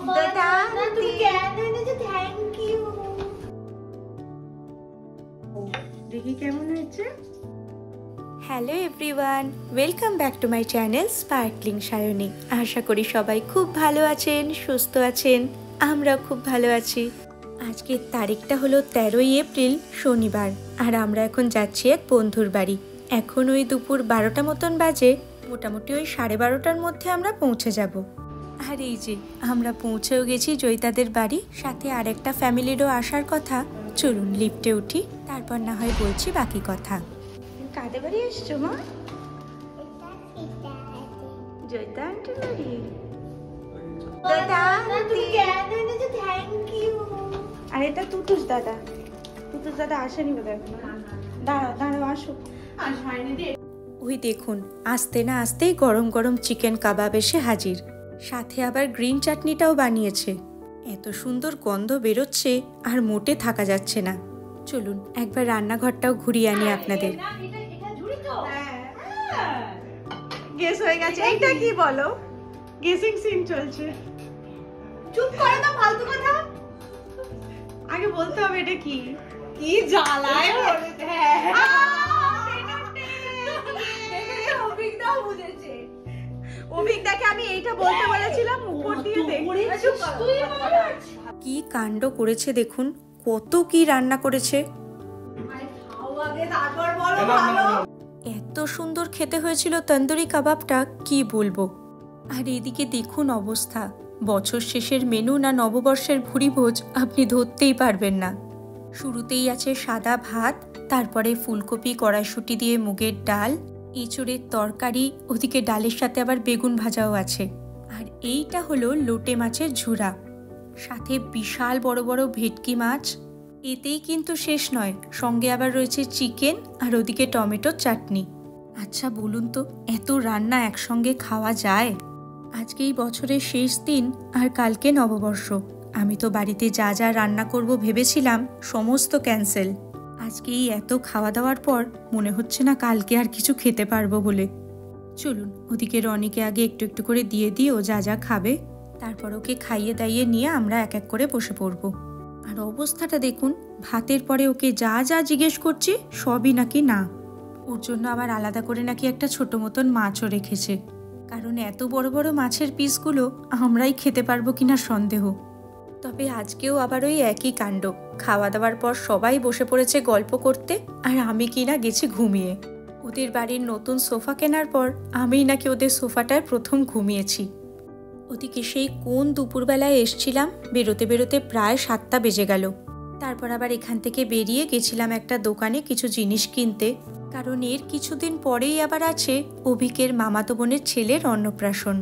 দাদা তুমি কেন এনেছো? Thank you. দেখি কেমন হয়েছে। Hello everyone, welcome back to my channel sparkling Sayani. আশা করি সবাই খুব ভালো আছেন, সুস্থ আছেন। আমরা খুব ভালো আছি। আজকের তারিখটা হলো 13ই এপ্রিল, শনিবার। আর আমরা এখন যাচ্ছি এক বন্ধুর বাড়ি। এখন ওই দুপুর 12টা মতন বাজে। মোটামুটি ওই 12:30টার মধ্যে আমরা পৌঁছে যাব। আর এই যে আমরা পৌঁছেও গেছি জয়িতাদের বাড়ি। সাথে আরেকটা ফ্যামিলিরও আসার কথা। চলুন লিফটে উঠি, তারপর না হয় বলছি বাকি কথা। কাদের বাড়ি এসছো মা? জয়িতা আন্টির বাড়ি। দাদা তুমি কেন এনেছো? Thank you. আর এটা তুতুস দাদা। তুতুস দাদা আসেনি বোধহয় এখনো। দাঁড়াও দাঁড়াও, আসো। ওই দেখুন, আসতে না আসতেই গরম গরম চিকেন কাবাব এসে হাজির। সাথে আবার গ্রিন চাটনিটাও বানিয়েছে। এত সুন্দর গন্ধ বেরোচ্ছে আর মোটে থাকা যাচ্ছে না। চলুন একবার রান্নাঘরটাও ঘুরিয়ে আনি আপনাদের। গেস হয়ে গেছে। এইটা কি বলো? গেসিং সিন চলছে। চুপ করে না, ফালতু কথা। আগে বলতে হবে এটা কি। কি জ্বালায় বলতে। অভিজ্ঞতাও বুঝেছে। অভিজ্ঞতাকে আমি এইটা বলতে বলেছিলাম, উপর দিয়ে দেখো। কি কাণ্ড করেছে দেখুন, কত কি রান্না করেছে। এত সুন্দর খেতে হয়েছিল তন্দুরি কাবাবটা, কি বলবো। আর এদিকে দেখুন অবস্থা। বছর শেষের মেনু না নববর্ষের ভুরিভোজ, আপনি ধরতেই পারবেন না। শুরুতেই আছে সাদা ভাত, তারপরে ফুলকপি কড়াইশুঁটি দিয়ে মুগের ডাল, এঁচোড়ের তরকারি, ওদিকে ডালের সাথে আবার বেগুন ভাজাও আছে। আর এইটা হলো লোটে মাছের ঝুরা, সাথে বিশাল বড় বড় ভেটকি মাছ। এতেই কিন্তু শেষ নয়, সঙ্গে আবার রয়েছে চিকেন আর ওদিকে টমেটোর চাটনি। আচ্ছা বলুন তো, এত রান্না একসঙ্গে খাওয়া যায়? আজকে এই বছরের শেষ দিন, আর কালকে নববর্ষ। আমি তো বাড়িতে যা যা রান্না করব ভেবেছিলাম, সমস্ত ক্যান্সেল। আজকে এই এত খাওয়া দাওয়ার পর মনে হচ্ছে না কালকে আর কিছু খেতে পারবো বলে। চলুন ওদিকে রনিকে আগে একটু একটু করে দিয়ে দিই, ও যা যা খাবে। তারপর ওকে খাইয়ে দাইয়ে নিয়ে আমরা এক এক করে বসে পড়ব। আর অবস্থাটা দেখুন, ভাতের পরে ওকে যা যা জিজ্ঞেস করছি সবই নাকি না। ওর জন্য আবার আলাদা করে নাকি একটা ছোট মতন মাছও রেখেছে, কারণ এত বড় বড় মাছের পিসগুলো আমরাই খেতে পারবো কিনা সন্দেহ। তবে আজকেও আবার ওই একই কাণ্ড। খাওয়া দাওয়ার পর সবাই বসে পড়েছে গল্প করতে, আর আমি কিনা গেছি ঘুমিয়ে। ওদের বাড়ির নতুন সোফা কেনার পর আমিই নাকি ওদের সোফাটায় প্রথম ঘুমিয়েছি। ওদিকে সেই কোন দুপুরবেলায় এসছিলাম, বেরোতে বেরোতে প্রায় 7টা বেজে গেল। তারপর আবার এখান থেকে বেরিয়ে গেছিলাম একটা দোকানে কিছু জিনিস কিনতে, কারণ এর কিছুদিন পরেই আবার আছে অভিকের মামাতো বোনের ছেলের অন্নপ্রাশন।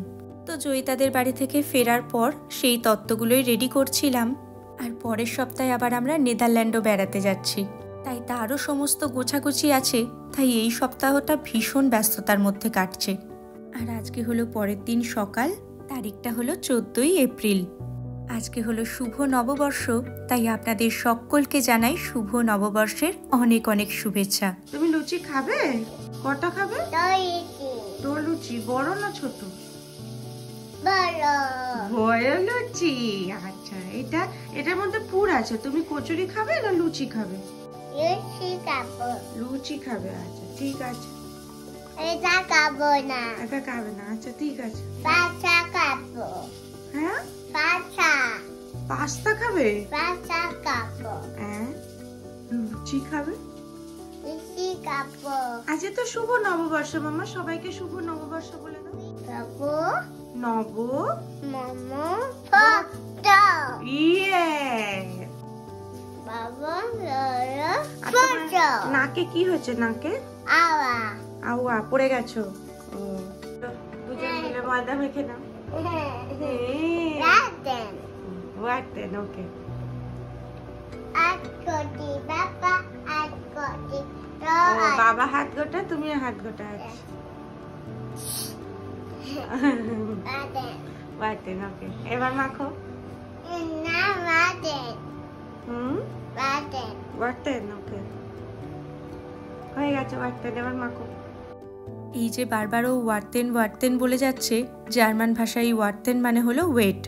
তো জয়িতাদের বাড়ি থেকে ফেরার পর সেই তত্ত্বগুলোই রেডি করছিলাম। আর পরের সপ্তাহে আবার আমরা নেদারল্যান্ডও বেড়াতে যাচ্ছি, তাই তারও সমস্ত গোছাগুছি আছে। তাই এই সপ্তাহটা ভীষণ ব্যস্ততার মধ্যে কাটছে। আর আজকে হলো পরের দিন সকাল, তারিখটা হলো 14ই এপ্রিল। আজকে হলো শুভ নববর্ষ, তাই আপনাদের সকলকে জানাই শুভ নববর্ষের অনেক অনেক শুভেচ্ছা। তুমি লুচি খাবে? কটা খাবে? তো লুচি বড় না ছোট? বড় লুচি। আচ্ছা, এটার মধ্যে পুর আছে। তুমি কচুরি খাবে না লুচি খাবে? লুচি খাবে। আচ্ছা ঠিক আছে। এটা খাবো না। এটা খাবে না? আচ্ছা ঠিক আছে। পাস্তা খাবো। হ্যাঁ, পাস্তা খাবে? পাস্তা খাবো। হ্যাঁ, লুচি খাবে? লুচি খাবো। আজ তো শুভ নববর্ষ মামা, সবাইকে শুভ নববর্ষ বলে দাও। খাবো নব মোমো ফটো। ইয়ে বাবা লড়া ফটো। নাকে কি হয়েছে? নাকে আওয়া আউয়া পড়ে গেছো? ও, দুজন মিলে ময়দা মেখে নাও। রাতেন ওয়াটেন। ওকে, আট কোটি বাবা, আট কোটি ও বাবা হাত গোটা, তুমি হাত গোটা। আছে রাতেন ওয়াটেন। ওকে, এবার মাখো। না রাতেন রাতেন ওয়াটেন। ওকে, হয়ে গেছে ওয়াটেন, এবার মাখো। এই যে বারবার ও ওয়ার্তেন ওয়ার্তেন বলে যাচ্ছে, জার্মান ভাষায় ওয়ার্তেন মানে হলো ওয়েট।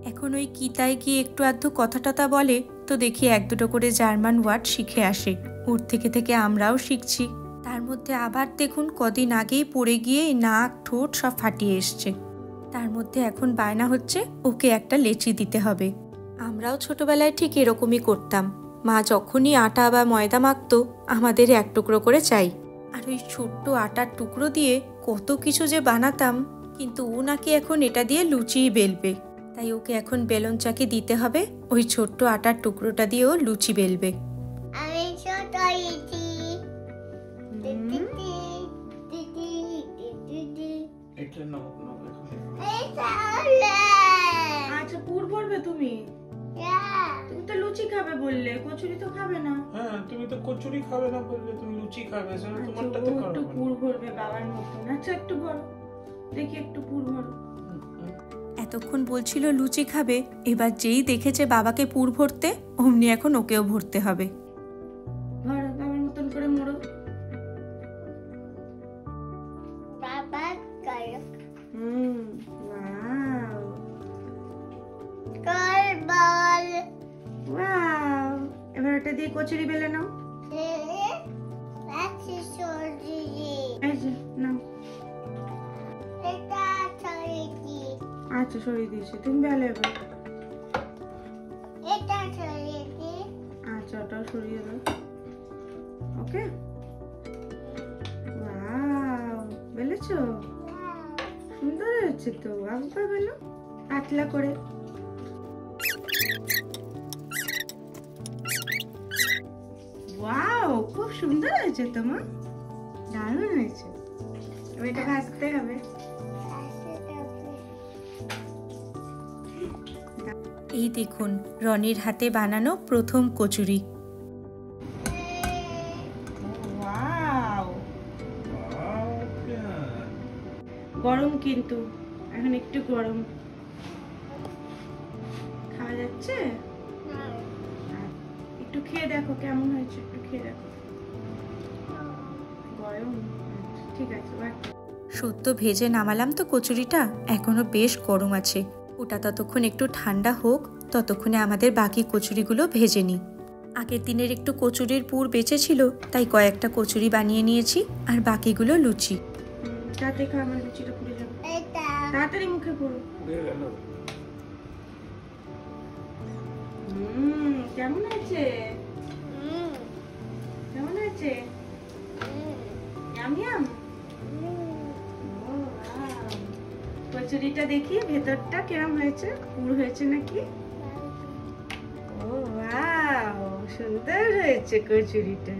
এখন ওই কিতায় গিয়ে একটু আধটু কথা টথা বলে তো দেখি এক দুটো করে জার্মান ওয়ার্ড শিখে আসে। ওর থেকে থেকে আমরাও শিখছি। তার মধ্যে আবার দেখুন কদিন আগেই পড়ে গিয়ে নাক ঠোঁট সব ফাটিয়ে এসছে। তার মধ্যে এখন বায়না হচ্ছে ওকে একটা লেচি দিতে হবে। আমরাও ছোটবেলায় ঠিক এরকমই করতাম। মা যখনই আটা বা ময়দা মাখতো আমাদের এক টুকরো করে চাই, আর ওই ছোট্ট আটার টুকরো দিয়ে কত কিছু যে বানাতাম। কিন্তু ও নাকি এখন এটা দিয়ে লুচিই বেলবে, তাই ওকে এখন বেলন চাকি দিতে হবে। ওই ছোট্ট আটার টুকরোটা দিয়ে ও লুচি বেলবে। আমি ছোট ইতি এটা নাও আচ্ছা পুর ভরবে তুমি? তুমি তো লুচি খাবে বললে, কচুরি তো খাবে না। হ্যাঁ, তুমি তো কচুরি খাবে না বললে, তুমি লুচি খাবে। সেটা তোমারটাতে করো। একটু পুর ভরবে বাবার মতন। আচ্ছা একটু ভরো দেখি, একটু পুর ভরো। এতক্ষণ বলছিল লুচি খাবে, এবার যেই দেখেছে বাবাকে পুর ভরতে অমনি এখন ওকেও ভরতে হবে। ভরো বাবার মতন করে মোড়ো। বাবা করো ওয়াও কল বল ওয়াও। এবার এটা দিয়ে কচুরি বেলে নাও। আচ্ছা সরি এই যে নাও। এটা সরি আচ্ছা সরিয়ে দিয়েছি, তুমি বেলে এবার। এটা সরি আচ্ছা ওটাও সরিয়ে দাও। ওকে ওয়াও, বেলেছো? সুন্দর হয়েছে তো। আবার বেলো পাতলা করে। ওয়াও, খুব সুন্দর হয়েছে তোমার, দারুণ হয়েছে। এবার এটা ভাজতে হবে। এই দেখুন রনির হাতে বানানো প্রথম কচুরি। ওয়াও, গরম কিন্তু এখন একটু গরম। খাওয়া যাচ্ছে? একটু খেয়ে দেখো কেমন হয়েছে, একটু খেয়ে দেখো। গরম? ঠিক আছে। সত্য ভেজে নামালাম তো কচুরিটা, এখনো বেশ গরম আছে। ওটা ততক্ষণ একটু ঠান্ডা হোক, ততক্ষণে আমাদের বাকি কচুরিগুলো ভেজে নিই। আগের দিনের একটু কচুরির পুর বেঁচে ছিল, তাই কয়েকটা কচুরি বানিয়ে নিয়েছি, আর বাকিগুলো লুচি। তাতে খা, আমার লুচিটা পুড়ে যাবে। তাড়াতাড়ি মুখে পুরো। কেমন হয়েছে? কেমন হয়েছে? Yam yam. কচুরিটা দেখি ভেতরটা কেমন হয়েছে, পুর হয়েছে নাকি? ও ওয়াও, সুন্দর হয়েছে কচুরিটা।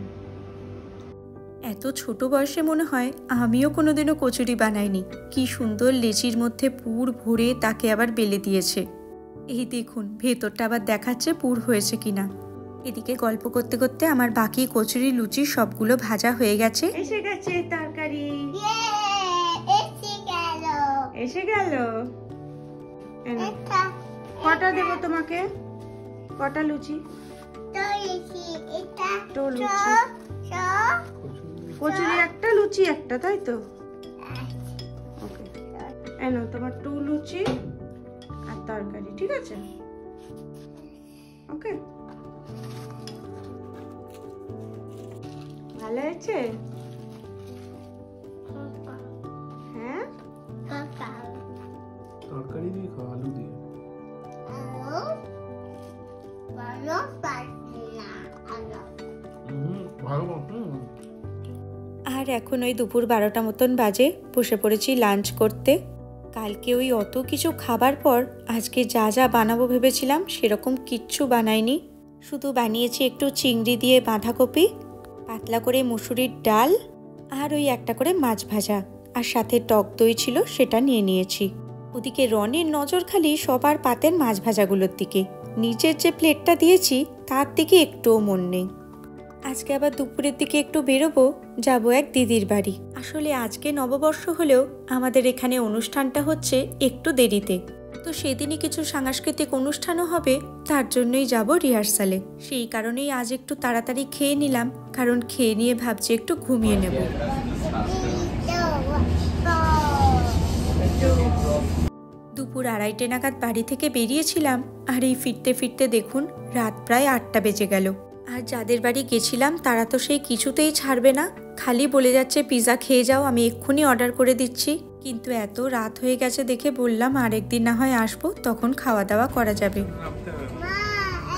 এত ছোট বয়সে মনে হয় আমিও কোনোদিনও কচুরি বানাইনি। কি সুন্দর লেচির মধ্যে পুর ভরে তাকে আবার বেলে দিয়েছে। এই দেখুন ভেতরটা আবার দেখাচ্ছে পুর হয়েছে কিনা। এদিকে গল্প করতে করতে আমার বাকি কচুরি লুচি সবগুলো ভাজা হয়ে গেছে। এসে গেছে তরকারি। এসে গেল এসে গেল। কটা দেবো তোমাকে? কটা লুচি? তো লুচি, কচুরি একটা, লুচি একটা, তাই তো? ওকে, এনো তোমার 2 লুচি আর তরকারি, ঠিক আছে? ওকে, ভালো হয়েছে? হ্যাঁ, তরকারি দিয়ে খাও, আলু দিয়ে। আর এখন ওই দুপুর 12টা মতন বাজে, বসে পড়েছি লাঞ্চ করতে। কালকে ওই অত কিছু খাবার পর আজকে যা যা বানাবো ভেবেছিলাম সেরকম কিচ্ছু বানাইনি। শুধু বানিয়েছি একটু চিংড়ি দিয়ে বাঁধাকপি, পাতলা করে মুসুরির ডাল, আর ওই একটা করে মাছ ভাজা, আর সাথে টক দই ছিল সেটা নিয়ে নিয়েছি। ওদিকে রনির নজর খালি সবার পাতের মাছ ভাজাগুলোর দিকে, নিচের যে প্লেটটা দিয়েছি তার দিকে একটুও মন নেই। আজকে আবার দুপুরের দিকে একটু বেরোবো, যাবো এক দিদির বাড়ি। আসলে আজকে নববর্ষ হলেও আমাদের এখানে অনুষ্ঠানটা হচ্ছে একটু দেরিতে, তো সেদিনই কিছু সাংস্কৃতিক অনুষ্ঠানও হবে, তার জন্যই যাব রিহার্সালে। সেই কারণেই আজ একটু তাড়াতাড়ি খেয়ে নিলাম, কারণ খেয়ে নিয়ে ভাবছি একটু ঘুমিয়ে নেব। দুপুর 2:30 নাগাদ বাড়ি থেকে বেরিয়েছিলাম, আর এই ফিরতে ফিরতে দেখুন রাত প্রায় 8টা বেজে গেল। আর যাদের বাড়ি গেছিলাম তারা তো সেই কিছুতেই ছাড়বে না, খালি বলে যাচ্ছে পিৎজা খেয়ে যাও, আমি এক্ষুনি অর্ডার করে দিচ্ছি। কিন্তু এত রাত হয়ে গেছে দেখে বললাম আরেকদিন না হয় আসবো, তখন খাওয়া দাওয়া করা যাবে। মা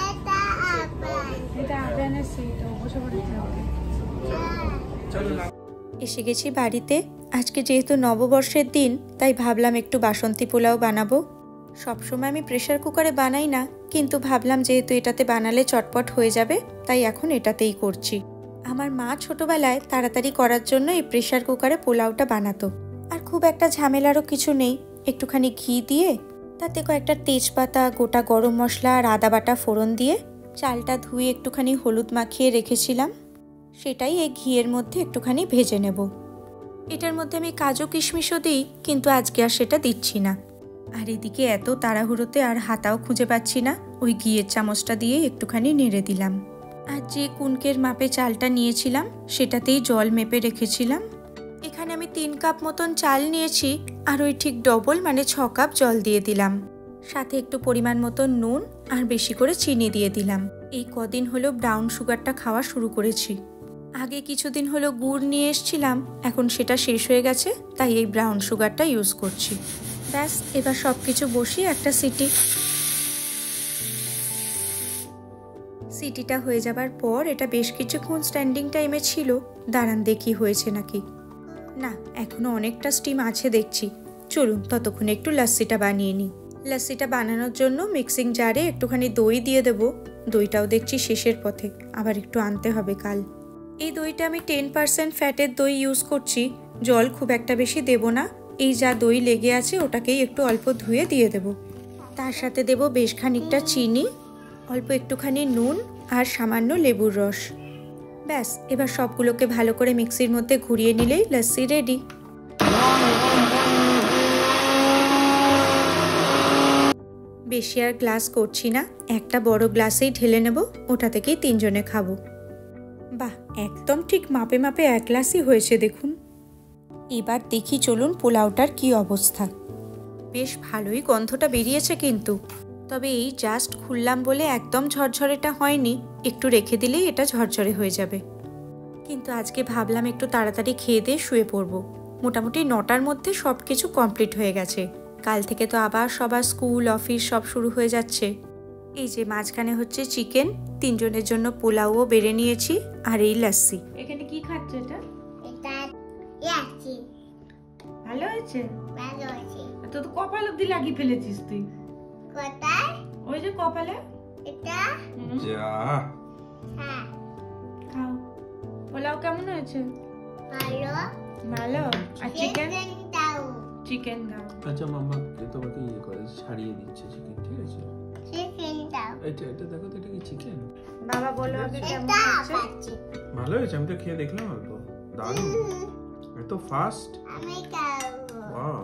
এটা আপেল এটা আপেলের সিট, বসে পড়তে হবে। এসে গেছি বাড়িতে। আজকে যেহেতু নববর্ষের দিন, তাই ভাবলাম একটু বাসন্তী পোলাও বানাবো। সবসময় আমি প্রেসার কুকারে বানাই না, কিন্তু ভাবলাম যেহেতু এটাতে বানালে চটপট হয়ে যাবে, তাই এখন এটাতেই করছি। আমার মা ছোটবেলায় তাড়াতাড়ি করার জন্য এই প্রেসার কুকারে পোলাওটা বানাতো। আর খুব একটা ঝামেলারও কিছু নেই, একটুখানি ঘি দিয়ে তাতে কয়েকটা তেজপাতা, গোটা গরম মশলা আর আদা বাটা ফোড়ন দিয়ে চালটা ধুয়ে একটুখানি হলুদ মাখিয়ে রেখেছিলাম, সেটাই এই ঘিয়ের মধ্যে একটুখানি ভেজে নেব। এটার মধ্যে আমি কাজু কিশমিশও দিই, কিন্তু আজকে আর সেটা দিচ্ছি না। আর এদিকে এত তাড়াহুড়োতে আর হাতাও খুঁজে পাচ্ছি না, ওই ঘিয়ের চামচটা দিয়ে একটুখানি নেড়ে দিলাম। আর যে কুনকের মাপে চালটা নিয়েছিলাম সেটাতেই জল মেপে রেখেছিলাম। এখানে আমি 3 কাপ মতন চাল নিয়েছি, আর ওই ঠিক ডবল মানে 6 কাপ জল দিয়ে দিলাম। সাথে একটু পরিমাণ মতো নুন আর বেশি করে চিনি দিয়ে দিলাম। এই কদিন হলো ব্রাউন সুগারটা খাওয়া শুরু করেছি। আগে কিছুদিন হলো গুড় নিয়ে এসছিলাম, এখন সেটা শেষ হয়ে গেছে, তাই এই ব্রাউন সুগারটা ইউজ করছি। ব্যাস, এবার সব কিছু বসিয়ে একটা সিটিটা হয়ে যাবার পর এটা বেশ কিছুক্ষণ স্ট্যান্ডিং টাইমে ছিল। দাঁড়ান দেখি হয়েছে নাকি। না, এখনো অনেকটা স্টিম আছে দেখছি। চলুন ততক্ষণে একটু লাস্সিটা বানিয়ে নিই। লাস্সিটা বানানোর জন্য মিক্সিং জারে একটুখানি দই দিয়ে দেবো। দইটাও দেখছি শেষের পথে, আবার একটু আনতে হবে কাল। এই দইটা আমি 10% ফ্যাটের দই ইউজ করছি, জল খুব একটা বেশি দেব না। এই যা দই লেগে আছে ওটাকেই একটু অল্প ধুয়ে দিয়ে দেব। তার সাথে দেব বেশ খানিকটা চিনি, অল্প একটুখানি নুন আর সামান্য লেবুর রস। ব্যাস, এবার সবগুলোকে ভালো করে মিক্সির মধ্যে ঘুরিয়ে নিলেই লাস্সি রেডি। বেশি আর গ্লাস করছি না, একটা বড় গ্লাসেই ঢেলে নেব, ওটা থেকেই 3 জনে খাবো। বাহ, একদম ঠিক মাপে মাপে 1 গ্লাসই হয়েছে দেখুন। এবার দেখি চলুন পোলাওটার কি অবস্থা। বেশ ভালোই গন্ধটা বেরিয়েছে কিন্তু, তবে এই জাস্ট খুললাম বলে একদম ঝরঝরেটা হয়নি, একটু রেখে দিলেই এটা ঝরঝরে হয়ে যাবে। কিন্তু আজকে ভাবলাম একটু তাড়াতাড়ি খেয়ে দিয়ে শুয়ে পড়বো। মোটামুটি 9টার মধ্যে সব কিছু কমপ্লিট হয়ে গেছে। কাল থেকে তো আবার সবার স্কুল অফিস সব শুরু হয়ে যাচ্ছে। এই যে মাঝখানে হচ্ছে চিকেন, 3 জনের জন্য পোলাওও বেড়ে নিয়েছি, আর এই লাস্সি। এখানে কি খাচ্ছে এটা? এটা ইয়াছি ভালো হয়েছে? ভালো আছে। তো তো কপাল অব্দি লাগিয়ে ফেলেছিস তুই। কোথায় ওই যে কপালে। এটা? যা হ্যাঁ খাও। পোলাও কেমন হয়েছে? ভালো। ভালো। আর চিকেন? চিকেন দাও। চিকেন দাও। আচ্ছা মাম্মা তোমাকে ইয়ে করে ছাড়িয়ে দিচ্ছে চিকেন, ঠিক আছে? চিকেন দাও। এটা দেখো তো, এটা কি চিকেন? বাবা বলো আগে কেমন এটা হয়েছে? খাচ্ছি। ভালো হয়েছে, আমি তো খেয়ে দেখলাম অল্প। দারুণ, এত ফাস্ট। আমি খাবো। ওয়াও।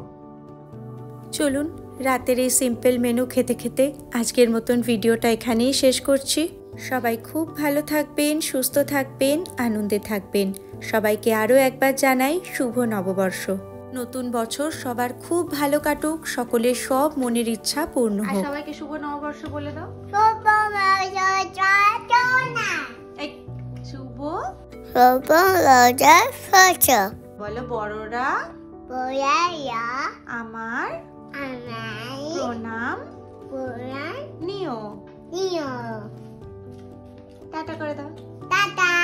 চলুন রাতের এই সিম্পল মেনু খেতে খেতে আজকের মতন ভিডিওটা এখানেই শেষ করছি। সবাই খুব ভালো থাকবেন, সুস্থ থাকবেন, আনন্দে থাকবেন। সবাইকে আরও একবার জানাই শুভ নববর্ষ। নতুন বছর সবার খুব ভালো কাটুক, সকলের সব মনের ইচ্ছা পূর্ণ আর হোক। সবাইকে শুভ নববর্ষ বলে দাও। শুভ রজনা। এই শুভ শুভ রজনা। বলো বড়রা বড়রা আমার আমার প্রণাম পুরাণ নিও। নিও। টাটা করে দাও। টাটা।